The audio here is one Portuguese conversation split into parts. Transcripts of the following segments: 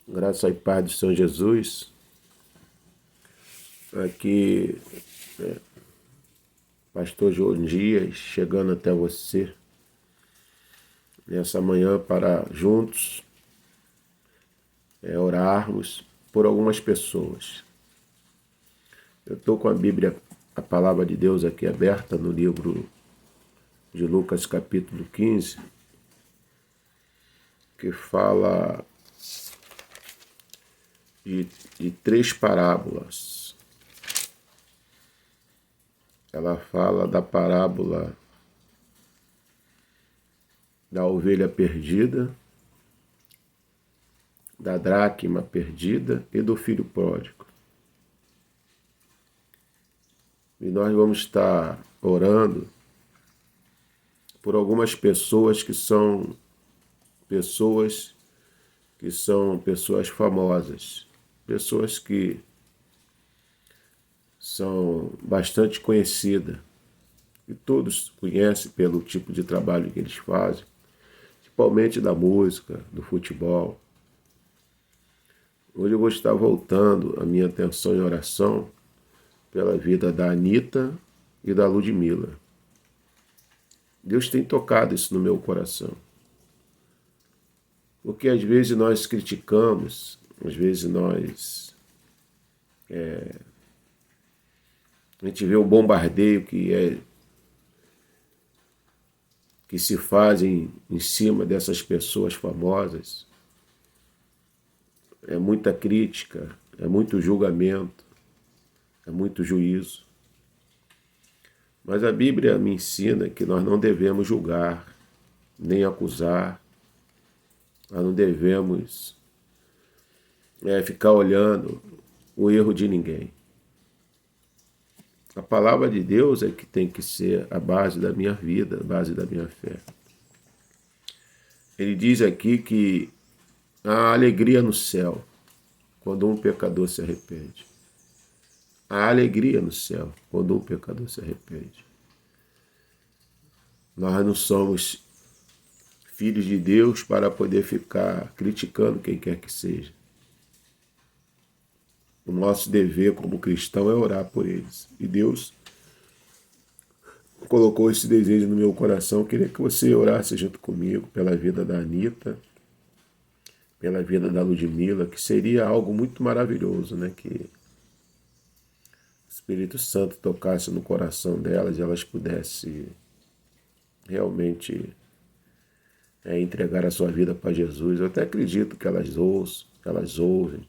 Graça e paz do Senhor Jesus. Aqui, Pastor João Dias, chegando até você nessa manhã para juntos orarmos por algumas pessoas. Eu estou com a Bíblia, a Palavra de Deus aqui aberta no livro de Lucas capítulo 15, que fala de três parábolas. Ela fala da parábola da ovelha perdida, da dracma perdida e do filho pródigo. E nós vamos estar orando por algumas pessoas que são pessoas famosas, pessoas que são bastante conhecidas, e todos conhecem pelo tipo de trabalho que eles fazem, principalmente da música, do futebol. Hoje eu vou estar voltando a minha atenção em oração pela vida da Anitta e da Ludmilla. Deus tem tocado isso no meu coração. Porque às vezes nós criticamos, às vezes a gente vê o bombardeio que se fazem em cima dessas pessoas famosas. É muita crítica, é muito julgamento, é muito juízo. Mas a Bíblia me ensina que nós não devemos julgar, nem acusar. Nós não devemos ficar olhando o erro de ninguém. A palavra de Deus é que tem que ser a base da minha vida, a base da minha fé. Ele diz aqui que há alegria no céu quando um pecador se arrepende. Há alegria no céu quando um pecador se arrepende. Nós não somos filhos de Deus para poder ficar criticando quem quer que seja. O nosso dever como cristão é orar por eles. E Deus colocou esse desejo no meu coração. Eu queria que você orasse junto comigo pela vida da Anitta, pela vida da Ludmilla, que seria algo muito maravilhoso, né? Que o Espírito Santo tocasse no coração delas e elas pudessem realmente entregar a sua vida para Jesus. Eu até acredito que elas ouvem.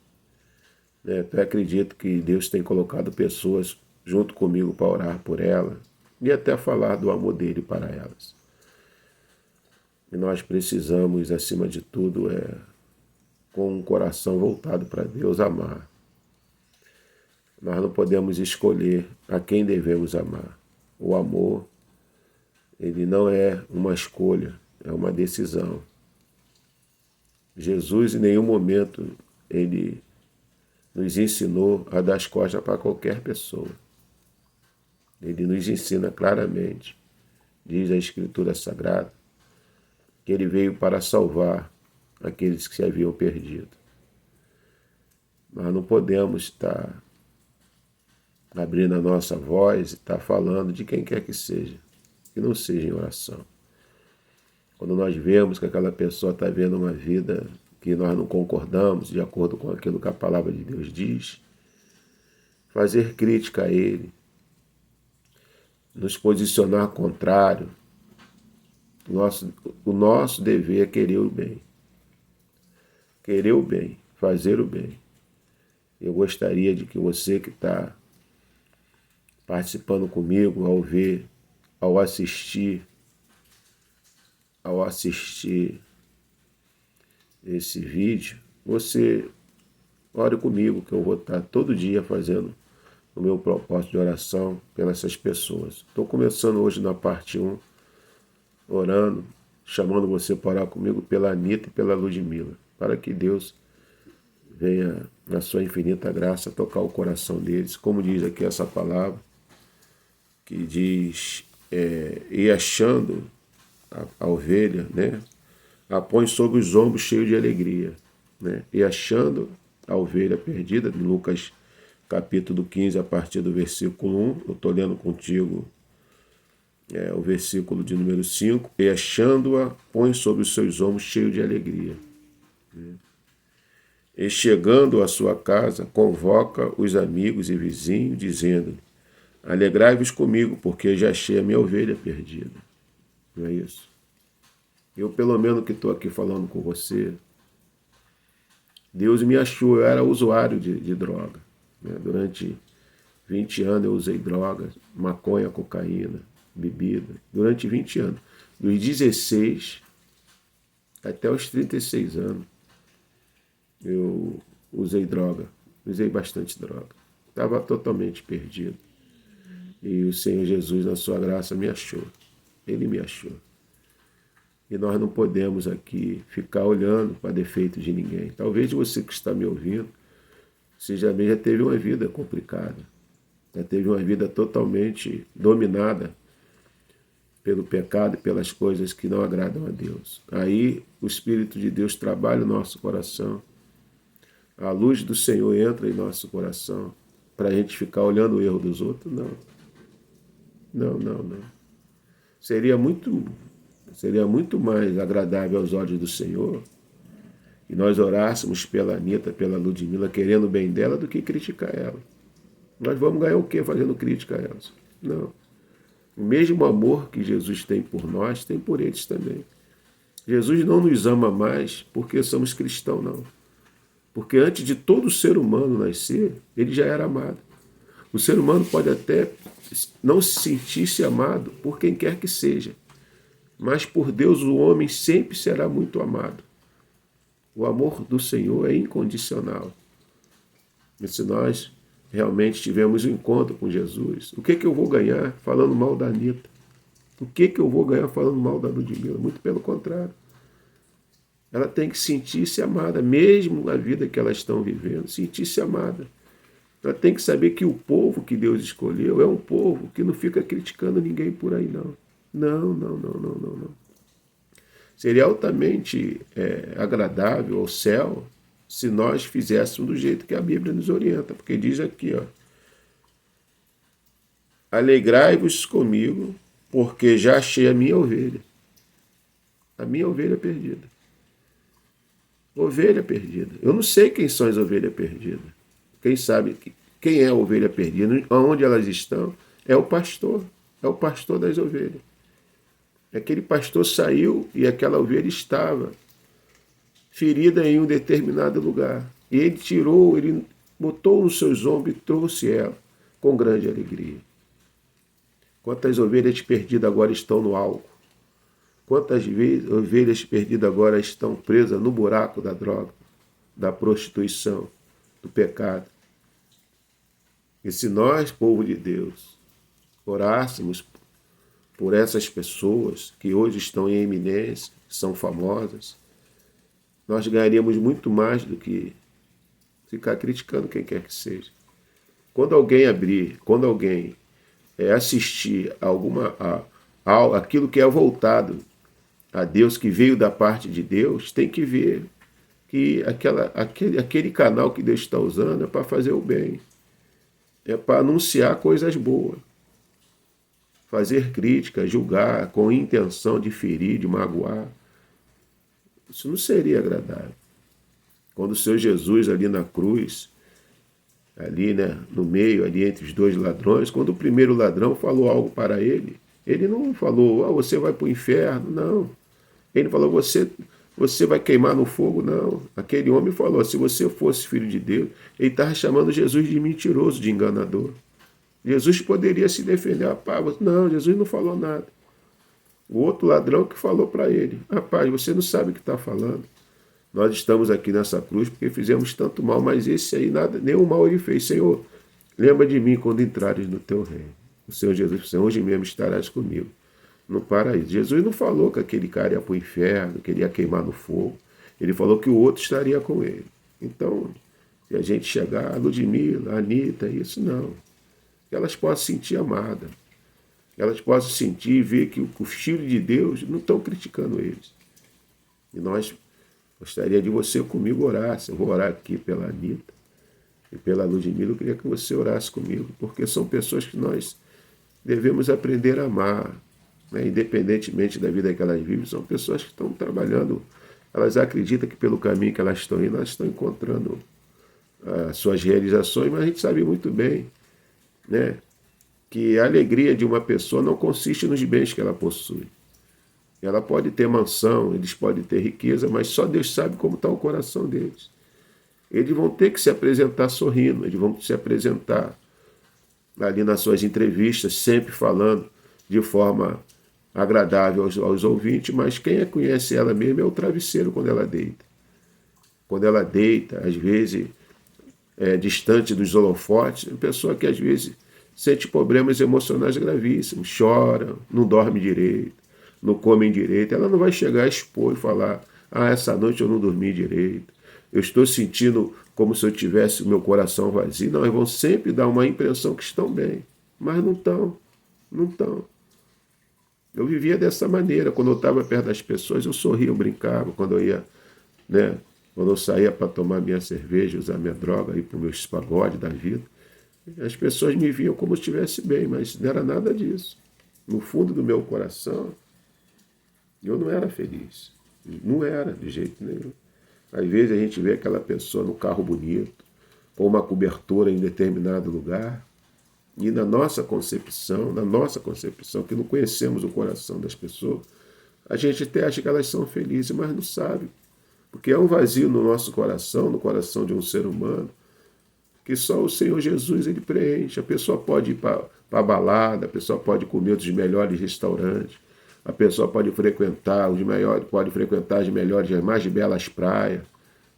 Né? Até acredito que Deus tem colocado pessoas junto comigo para orar por ela e até falar do amor dele para elas. E nós precisamos, acima de tudo, com um coração voltado para Deus, amar. Nós não podemos escolher a quem devemos amar. O amor, ele não é uma escolha, é uma decisão. Jesus, em nenhum momento, ele nos ensinou a dar as costas para qualquer pessoa. Ele nos ensina claramente, diz a Escritura Sagrada, que ele veio para salvar aqueles que se haviam perdido. Nós não podemos estar abrindo a nossa voz e estar falando de quem quer que seja, que não seja em oração. Quando nós vemos que aquela pessoa está vendo uma vida que nós não concordamos, de acordo com aquilo que a palavra de Deus diz, fazer crítica a ele, nos posicionar contrário. O nosso dever é querer o bem. Querer o bem, fazer o bem. Eu gostaria de que você que está participando comigo, ao assistir esse vídeo, você ore comigo, que eu vou estar todo dia fazendo o meu propósito de oração pelas essas pessoas. Estou começando hoje na parte 1, orando, chamando você para orar comigo pela Anitta e pela Ludmilla, para que Deus venha, na sua infinita graça, tocar o coração deles, como diz aqui essa palavra, que diz, e achando a ovelha, né, a põe sobre os ombros cheio de alegria. né? E achando a ovelha perdida, em Lucas capítulo 15, a partir do versículo 1, eu estou lendo contigo o versículo de número 5, e achando-a, põe sobre os seus ombros cheio de alegria. E chegando à sua casa, convoca os amigos e vizinhos, dizendo: alegrai-vos comigo, porque já achei a minha ovelha perdida. Não é isso? Eu, pelo menos que estou aqui falando com você, Deus me achou, eu era usuário de droga. Né? Durante 20 anos eu usei drogas, maconha, cocaína, bebida. Durante 20 anos. Dos 16 até os 36 anos, eu usei droga. Usei bastante droga. Estava totalmente perdido. E o Senhor Jesus, na sua graça, me achou. Ele me achou. E nós não podemos aqui ficar olhando para defeitos de ninguém. Talvez você que está me ouvindo, você já teve uma vida complicada. Já teve uma vida totalmente dominada pelo pecado e pelas coisas que não agradam a Deus. Aí o Espírito de Deus trabalha o nosso coração. A luz do Senhor entra em nosso coração para a gente ficar olhando o erro dos outros. Não. Não. Seria muito mais agradável aos olhos do Senhor e nós orássemos pela Anitta, pela Ludmilla, querendo o bem dela, do que criticar ela. Nós vamos ganhar o quê fazendo crítica a elas? Não. O mesmo amor que Jesus tem por nós, tem por eles também. Jesus não nos ama mais porque somos cristãos, não. Porque antes de todo ser humano nascer, ele já era amado. O ser humano pode até não se sentir-se amado por quem quer que seja, mas por Deus o homem sempre será muito amado. O amor do Senhor é incondicional. E se nós realmente tivemos um encontro com Jesus, o que eu vou ganhar falando mal da Anitta? O que eu vou ganhar falando mal da Ludmilla? Muito pelo contrário. Ela tem que sentir-se amada, mesmo a vida que elas estão vivendo, sentir-se amada. Ela tem que saber que o povo que Deus escolheu é um povo que não fica criticando ninguém por aí, não. Não. Seria altamente agradável ao céu se nós fizéssemos do jeito que a Bíblia nos orienta, porque diz aqui, ó: alegrai-vos comigo, porque já achei a minha ovelha perdida. Ovelha perdida. Eu não sei quem são as ovelhas perdidas. Quem sabe quem é a ovelha perdida, onde elas estão, é o pastor das ovelhas. Aquele pastor saiu e aquela ovelha estava ferida em um determinado lugar. E ele botou nos seus ombros e trouxe ela com grande alegria. Quantas ovelhas perdidas agora estão no álcool? Quantas ovelhas perdidas agora estão presas no buraco da droga, da prostituição, do pecado? E se nós, povo de Deus, orássemos por essas pessoas que hoje estão em eminência, que são famosas, nós ganharíamos muito mais do que ficar criticando quem quer que seja. Quando alguém assistir aquilo que é voltado a Deus, que veio da parte de Deus, tem que ver que aquele canal que Deus está usando é para fazer o bem, é para anunciar coisas boas, fazer crítica, julgar com intenção de ferir, de magoar. Isso não seria agradável. Quando o Senhor Jesus ali na cruz, ali, né, no meio, ali entre os dois ladrões, quando o primeiro ladrão falou algo para ele, ele não falou: você vai para o inferno, não. Ele falou: você vai queimar no fogo, não. Aquele homem falou: se você fosse filho de Deus, ele estava chamando Jesus de mentiroso, de enganador. Jesus poderia se defender. Rapaz, não, Jesus não falou nada. O outro ladrão que falou para ele: rapaz, você não sabe o que está falando. Nós estamos aqui nessa cruz porque fizemos tanto mal, mas esse aí nenhum mal ele fez. Senhor, lembra de mim quando entrares no teu reino. O Senhor Jesus disse: hoje mesmo estarás comigo no paraíso. Jesus não falou que aquele cara ia para o inferno, que ele ia queimar no fogo. Ele falou que o outro estaria com ele. Então, se a gente chegar a Ludmilla, a Anitta, isso não. Que elas possam sentir amada. Elas possam sentir e ver que os filhos de Deus não estão criticando eles. E nós Gostaria de você comigo orasse. Eu vou orar aqui pela Anitta e pela Ludmilla. Eu queria que você orasse comigo, porque são pessoas que nós devemos aprender a amar, né? Independentemente da vida que elas vivem, são pessoas que estão trabalhando. Elas acreditam que pelo caminho que elas estão indo, elas estão encontrando as suas realizações, mas a gente sabe muito bem, né, que a alegria de uma pessoa não consiste nos bens que ela possui. Ela pode ter mansão, eles podem ter riqueza, mas só Deus sabe como está o coração deles. Eles vão ter que se apresentar sorrindo, eles vão se apresentar ali nas suas entrevistas, sempre falando de forma agradável aos ouvintes, mas quem conhece ela mesmo é o travesseiro quando ela deita. Quando ela deita, às vezes, distante dos holofotes, é uma pessoa que às vezes sente problemas emocionais gravíssimos, chora, não dorme direito, não come direito. Ela não vai chegar a expor e falar: ah, essa noite eu não dormi direito, eu estou sentindo como se eu tivesse o meu coração vazio. Não, eles vão sempre dar uma impressão que estão bem, mas não estão, não estão. Eu vivia dessa maneira. Quando eu estava perto das pessoas, eu sorria, eu brincava. Quando eu ia, né, quando eu saía para tomar minha cerveja, usar minha droga, ir para o meu pagode da vida, as pessoas me viam como se estivesse bem, mas não era nada disso. No fundo do meu coração, eu não era feliz. Não era, de jeito nenhum. Às vezes a gente vê aquela pessoa no carro bonito, ou uma cobertura em determinado lugar, e na nossa concepção, que não conhecemos o coração das pessoas, a gente até acha que elas são felizes, mas não sabe. Porque é um vazio no nosso coração, no coração de um ser humano, que só o Senhor Jesus ele preenche. A pessoa pode ir para a balada, a pessoa pode comer dos melhores restaurantes, a pessoa pode frequentar as melhores, as mais belas praias,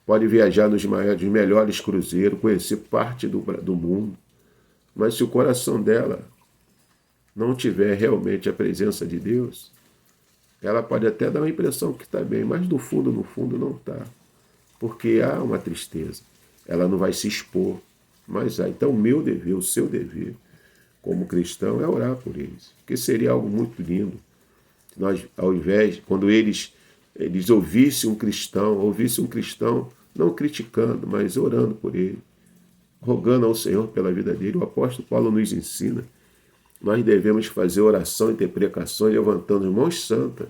pode viajar nos melhores cruzeiros, conhecer parte do mundo. Mas se o coração dela não tiver realmente a presença de Deus, ela pode até dar uma impressão que está bem, mas no fundo não está. Porque há uma tristeza. Ela não vai se expor, mas há. Então, o meu dever, o seu dever, como cristão, é orar por eles. Porque seria algo muito lindo. Nós, ao invés, quando eles ouvissem um cristão, não criticando, mas orando por ele, rogando ao Senhor pela vida dele. O apóstolo Paulo nos ensina, nós devemos fazer oração e interprecações levantando mãos santas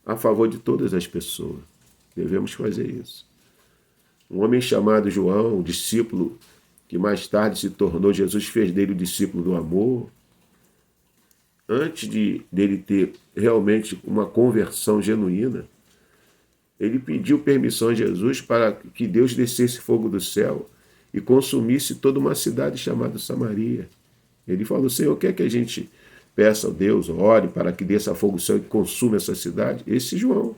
a favor de todas as pessoas. Devemos fazer isso. Um homem chamado João, um discípulo que mais tarde se tornou, Jesus fez dele o discípulo do amor. Antes dele ter realmente uma conversão genuína, ele pediu permissão a Jesus para que Deus descesse fogo do céu e consumisse toda uma cidade chamada Samaria. Ele falou: Senhor, quer que a gente peça a Deus, ore para que desça fogo do céu e consuma essa cidade? Esse João,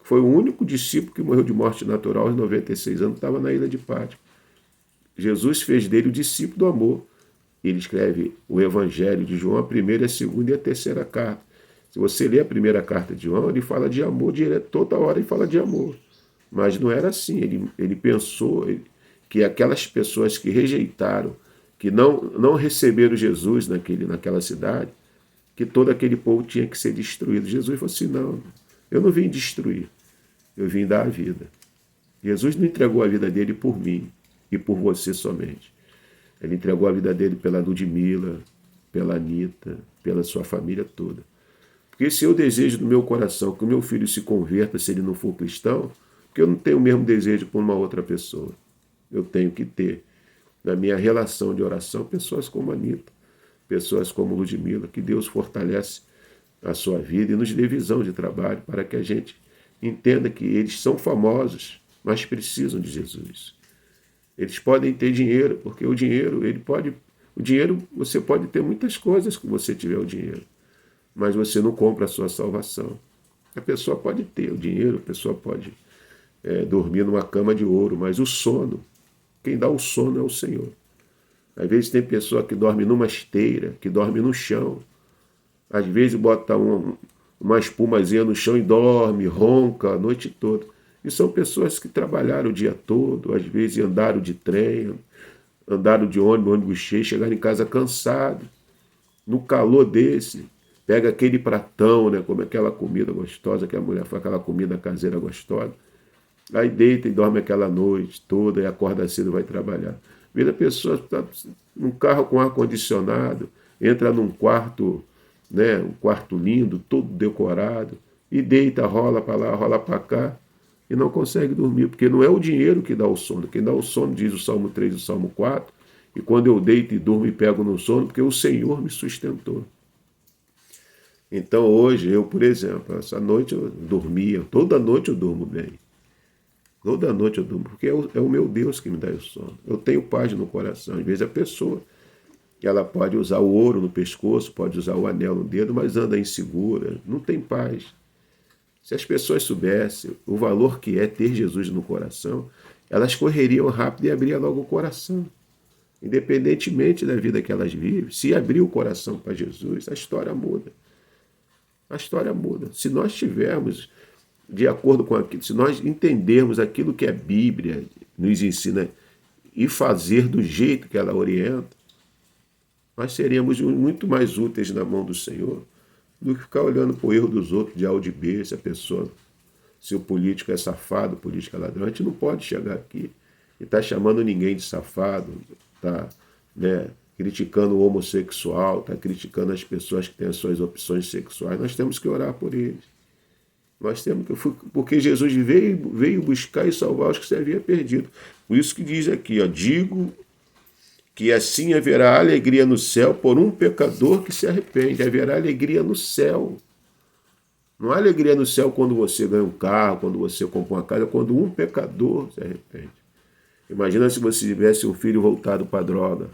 que foi o único discípulo que morreu de morte natural aos 96 anos, estava na ilha de Pátmos. Jesus fez dele o discípulo do amor. Ele escreve o Evangelho de João, a primeira, a segunda e a terceira carta. Se você ler a primeira carta de João, ele fala de amor direto, toda hora ele fala de amor. Mas não era assim. Ele pensou que aquelas pessoas que rejeitaram, que não receberam Jesus naquela cidade, que todo aquele povo tinha que ser destruído. Jesus falou assim: não, eu não vim destruir, eu vim dar a vida. Jesus não entregou a vida dele por mim e por você somente. Ele entregou a vida dele pela Ludmilla, pela Anitta, pela sua família toda. Porque se eu desejo no meu coração que o meu filho se converta, se ele não for cristão, porque eu não tenho o mesmo desejo por uma outra pessoa. Eu tenho que ter, na minha relação de oração, pessoas como a Anitta, pessoas como Ludmilla, que Deus fortalece a sua vida e nos dê visão de trabalho para que a gente entenda que eles são famosos, mas precisam de Jesus. Eles podem ter dinheiro, porque o dinheiro, você pode ter muitas coisas que você tiver o dinheiro, mas você não compra a sua salvação. A pessoa pode ter o dinheiro, a pessoa pode dormir numa cama de ouro, mas o sono, quem dá o sono é o Senhor. Às vezes tem pessoa que dorme numa esteira, que dorme no chão. Às vezes bota uma espumazinha no chão e dorme, ronca a noite toda. E são pessoas que trabalharam o dia todo, às vezes andaram de trem, andaram de ônibus cheio, chegaram em casa cansados. No calor desse, pega aquele pratão, né, como aquela comida gostosa que a mulher faz, aquela comida caseira gostosa, Aí deita e dorme aquela noite toda e acorda cedo e vai trabalhar. Vê a pessoa está num carro com ar-condicionado, entra num quarto, né, um quarto lindo, todo decorado, e deita, rola para lá, rola para cá, e não consegue dormir, porque não é o dinheiro que dá o sono. Quem dá o sono, diz o Salmo 3 e o Salmo 4, e quando eu deito e durmo e pego no sono, porque o Senhor me sustentou. Então hoje, eu, por exemplo, essa noite eu dormia, toda noite eu durmo bem. Toda noite eu durmo, porque é o meu Deus que me dá o sono. Eu tenho paz no coração. Às vezes a pessoa, ela pode usar o ouro no pescoço, pode usar o anel no dedo, mas anda insegura, não tem paz. Se as pessoas soubessem o valor que é ter Jesus no coração, elas correriam rápido e abriam logo o coração. Independentemente da vida que elas vivem, se abrir o coração para Jesus, a história muda. A história muda. Se nós tivermos de acordo com aquilo, se nós entendermos aquilo que a Bíblia nos ensina e fazer do jeito que ela orienta, nós seríamos muito mais úteis na mão do Senhor do que ficar olhando para o erro dos outros de A ou de B, se a pessoa, se o político é safado, o político é ladrão. A gente não pode chegar aqui e estar chamando ninguém de safado, tá, né, criticando o homossexual, está criticando as pessoas que têm as suas opções sexuais. Nós temos que orar por eles. Nós temos que, porque Jesus veio buscar e salvar os que se havia perdido. Por isso que diz aqui, ó, digo que assim haverá alegria no céu por um pecador que se arrepende. Haverá alegria no céu. Não há alegria no céu quando você ganha um carro, quando você compra uma casa, quando um pecador se arrepende. Imagina se você tivesse um filho voltado para a droga,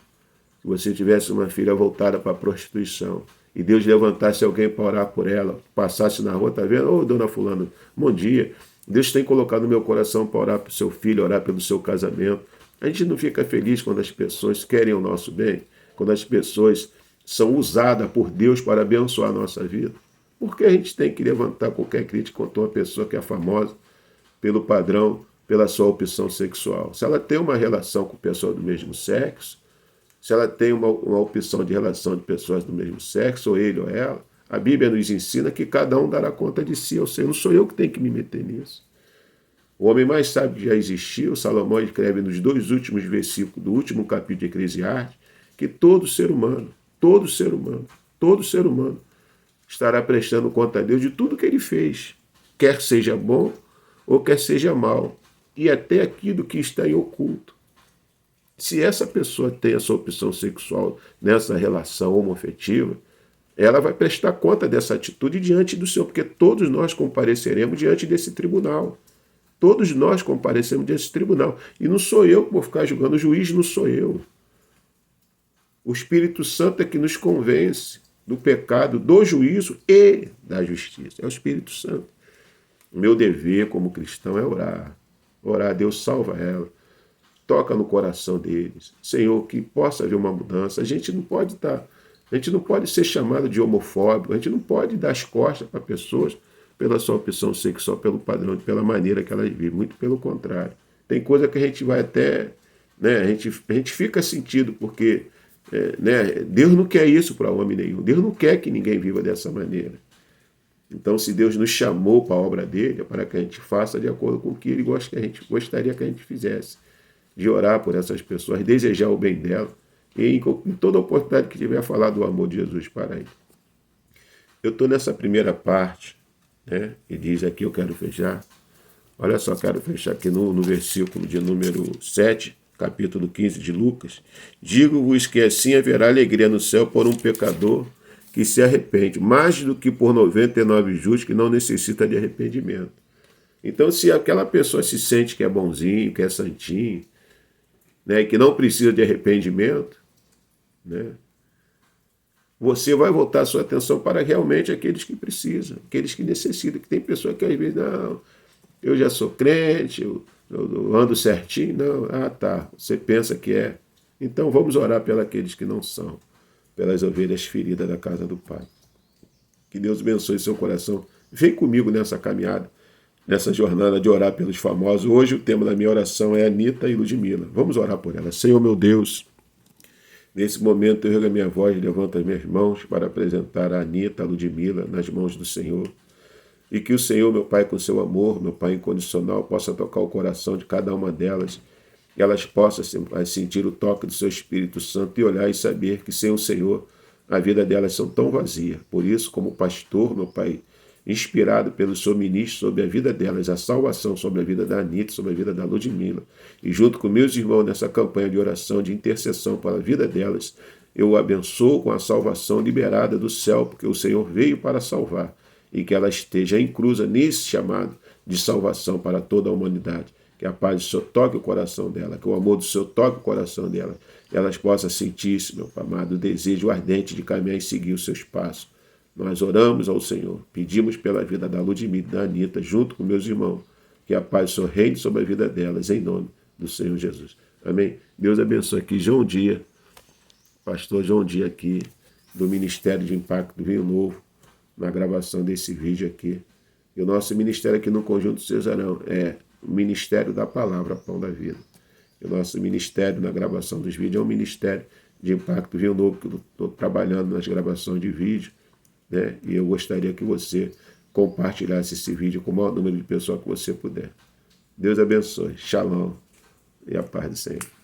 se você tivesse uma filha voltada para a prostituição, e Deus levantasse alguém para orar por ela, passasse na rua, tá vendo? Ô, dona fulana, bom dia. Deus tem colocado no meu coração para orar para o seu filho, orar pelo seu casamento. A gente não fica feliz quando as pessoas querem o nosso bem, quando as pessoas são usadas por Deus para abençoar a nossa vida. Por que a gente tem que levantar qualquer crítica contra uma pessoa que é famosa pelo padrão, pela sua opção sexual? Se ela tem uma relação com pessoas do mesmo sexo, se ela tem uma opção de relação de pessoas do mesmo sexo, ou ele ou ela, a Bíblia nos ensina que cada um dará conta de si ao Senhor. Não sou eu que tenho que me meter nisso. O homem mais sábio que já existiu, Salomão, escreve nos 2 últimos versículos do último capítulo de Eclesiastes, que todo ser humano, todo ser humano estará prestando conta a Deus de tudo que ele fez, quer seja bom ou quer seja mal, e até aquilo que está em oculto. Se essa pessoa tem essa opção sexual nessa relação homoafetiva, ela vai prestar conta dessa atitude diante do Senhor, porque todos nós compareceremos diante desse tribunal. Todos nós comparecemos diante desse tribunal. E não sou eu que vou ficar julgando, o juiz não sou eu. O Espírito Santo é que nos convence do pecado, do juízo e da justiça. É o Espírito Santo. O meu dever como cristão é orar. Orar, Deus salva ela. Toca no coração deles. Senhor, que possa haver uma mudança. A gente não pode ser chamado de homofóbico, a gente não pode dar as costas para pessoas pela sua opção sexual, pelo padrão, pela maneira que elas vivem. Muito pelo contrário. Tem coisa que a gente vai até, né, a gente fica sentido, porque né, Deus não quer isso para homem nenhum. Deus não quer que ninguém viva dessa maneira. Então, se Deus nos chamou para a obra dele, é para que a gente faça de acordo com o que ele gostaria que a gente fizesse. De orar por essas pessoas, desejar o bem dela, e em toda oportunidade que tiver, falar do amor de Jesus para ele. Eu estou nessa primeira parte, né, e diz aqui, eu quero fechar, olha só, quero fechar aqui no versículo de número 7, capítulo 15 de Lucas. Digo-vos que assim haverá alegria no céu por um pecador que se arrepende, mais do que por 99 justos que não necessita de arrependimento. Então, se aquela pessoa se sente que é bonzinho, que é santinho, né, que não precisa de arrependimento, né, você vai voltar a sua atenção para realmente aqueles que precisam, aqueles que necessitam, que tem pessoa que às vezes, não, eu já sou crente, eu ando certinho, não, tá, você pensa que é. Então vamos orar pelos que não são, pelas ovelhas feridas da casa do Pai. Que Deus abençoe seu coração. Vem comigo nessa caminhada, nessa jornada de orar pelos famosos. Hoje o tema da minha oração é Anitta e Ludmila. Vamos orar por elas. Senhor meu Deus, nesse momento eu ergo a minha voz, levanto as minhas mãos para apresentar a Anitta, a Ludmila, nas mãos do Senhor. E que o Senhor, meu Pai, com seu amor, meu Pai incondicional, possa tocar o coração de cada uma delas, e elas possam sentir o toque do seu Espírito Santo e olhar e saber que sem o Senhor a vida delas são tão vazia. Por isso, como pastor, meu Pai, inspirado pelo seu ministro sobre a vida delas, a salvação sobre a vida da Anitta, sobre a vida da Ludmila, e junto com meus irmãos nessa campanha de oração, de intercessão para a vida delas, eu o abençoo com a salvação liberada do céu, porque o Senhor veio para salvar, e que ela esteja inclusa nesse chamado de salvação para toda a humanidade. Que a paz do Senhor toque o coração dela, que o amor do Senhor toque o coração dela, e elas possam sentir-se, meu amado, o desejo ardente de caminhar e seguir os seus passos. Nós oramos ao Senhor, pedimos pela vida da Ludmila e da Anitta, junto com meus irmãos, que a paz do Senhor reine sobre a vida delas, em nome do Senhor Jesus. Amém? Deus abençoe aqui, João Dia, pastor João Dia aqui, do Ministério de Impacto do Vinho Novo, na gravação desse vídeo aqui. E o nosso ministério aqui no Conjunto Cesarão é o Ministério da Palavra, Pão da Vida. E o nosso ministério na gravação dos vídeos é um ministério de Impacto Vinho Novo, que eu estou trabalhando nas gravações de vídeo, né? E eu gostaria que você compartilhasse esse vídeo com o maior número de pessoas que você puder. Deus abençoe. Shalom e a paz do Senhor.